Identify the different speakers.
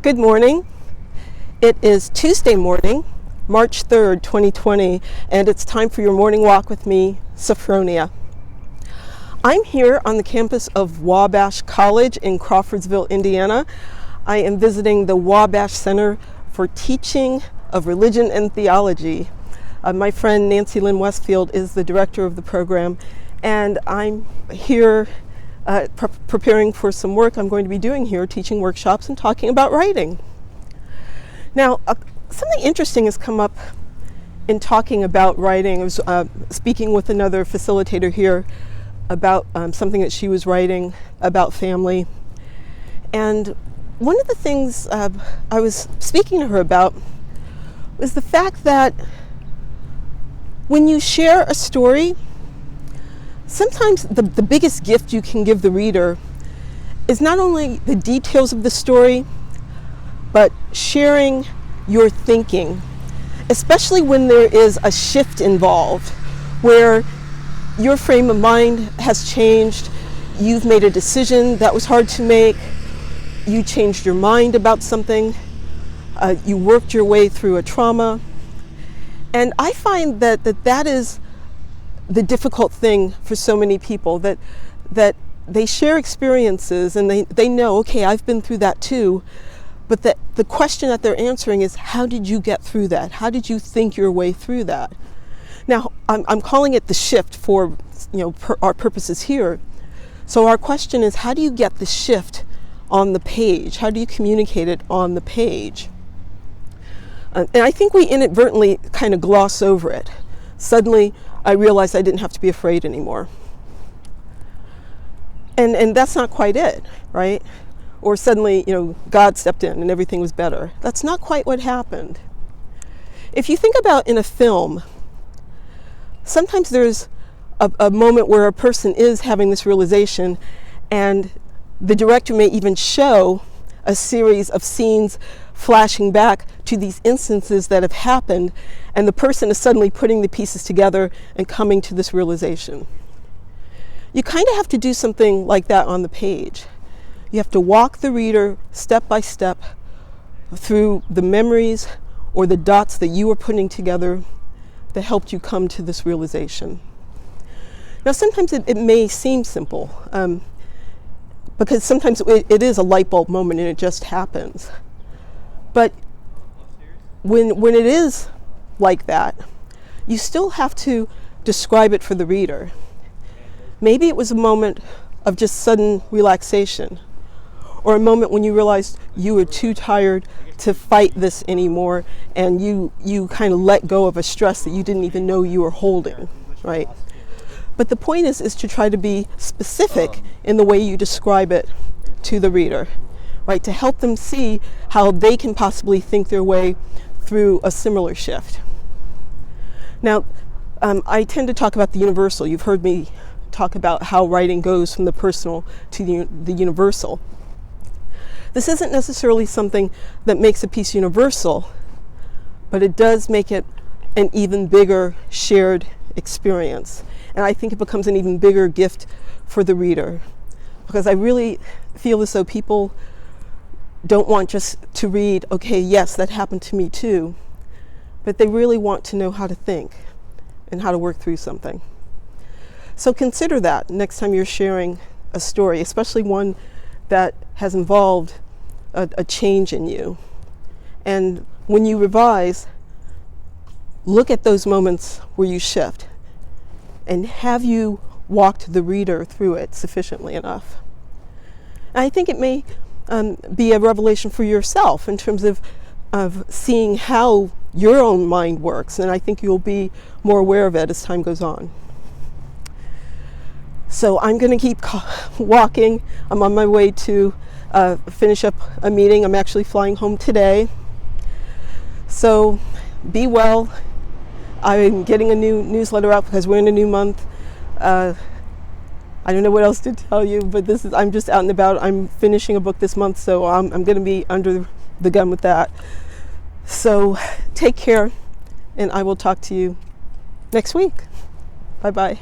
Speaker 1: Good morning. It is Tuesday morning, March 3rd, 2020, and it's time for your morning walk with me, Sophfronia. I'm here on the campus of Wabash College in Crawfordsville, Indiana. I am visiting the Wabash Center for Teaching of Religion and Theology. My friend Nancy Lynn Westfield is the director of the program, and I'm here preparing for some work I'm going to be doing here, teaching workshops and talking about writing. Now, something interesting has come up in talking about writing. I was speaking with another facilitator here about something that she was writing about family. And one of the things I was speaking to her about was the fact that when you share a story, sometimes the biggest gift you can give the reader is not only the details of the story, but sharing your thinking, especially when there is a shift involved, where your frame of mind has changed, you've made a decision that was hard to make, you changed your mind about something, you worked your way through a trauma. And I find that is the difficult thing for so many people, that they share experiences and they know, okay, I've been through that too, but that the question that they're answering is, how did you get through that? How did you think your way through that? Now, I'm calling it the shift for our purposes here. So our question is, how do you get the shift on the page? How do you communicate it on the page? And I think we inadvertently kind of gloss over it. Suddenly, I realized I didn't have to be afraid anymore. And that's not quite it, right? Or suddenly, God stepped in and everything was better. That's not quite what happened. If you think about in a film, sometimes there's a moment where a person is having this realization, and the director may even show a series of scenes flashing back to these instances that have happened, and the person is suddenly putting the pieces together and coming to this realization. You kind of have to do something like that on the page. You have to walk the reader step by step through the memories or the dots that you were putting together that helped you come to this realization. Now, sometimes it may seem simple, because sometimes it is a light bulb moment and it just happens. But when it is like that, you still have to describe it for the reader. Maybe it was a moment of just sudden relaxation, or a moment when you realized you were too tired to fight this anymore, and you kind of let go of a stress that you didn't even know you were holding, right? But the point is to try to be specific in the way you describe it to the reader, right? To help them see how they can possibly think their way through a similar shift. Now, I tend to talk about the universal. You've heard me talk about how writing goes from the personal to the universal. This isn't necessarily something that makes a piece universal, but it does make it an even bigger shared experience. And I think it becomes an even bigger gift for the reader, because I really feel as though people don't want just to read, okay, yes, that happened to me too, but they really want to know how to think and how to work through something. So consider that next time you're sharing a story, especially one that has involved a change in you. And when you revise, look at those moments where you shift, and have you walked the reader through it sufficiently enough? And I think it may be a revelation for yourself in terms of seeing how your own mind works, and I think you'll be more aware of it as time goes on. So I'm going to keep walking. I'm on my way to finish up a meeting. I'm actually flying home today. So be well. I'm getting a new newsletter out because we're in a new month. I don't know what else to tell you, but I'm just out and about. I'm finishing a book this month, so I'm going to be under the gun with that. So take care, and I will talk to you next week. Bye-bye.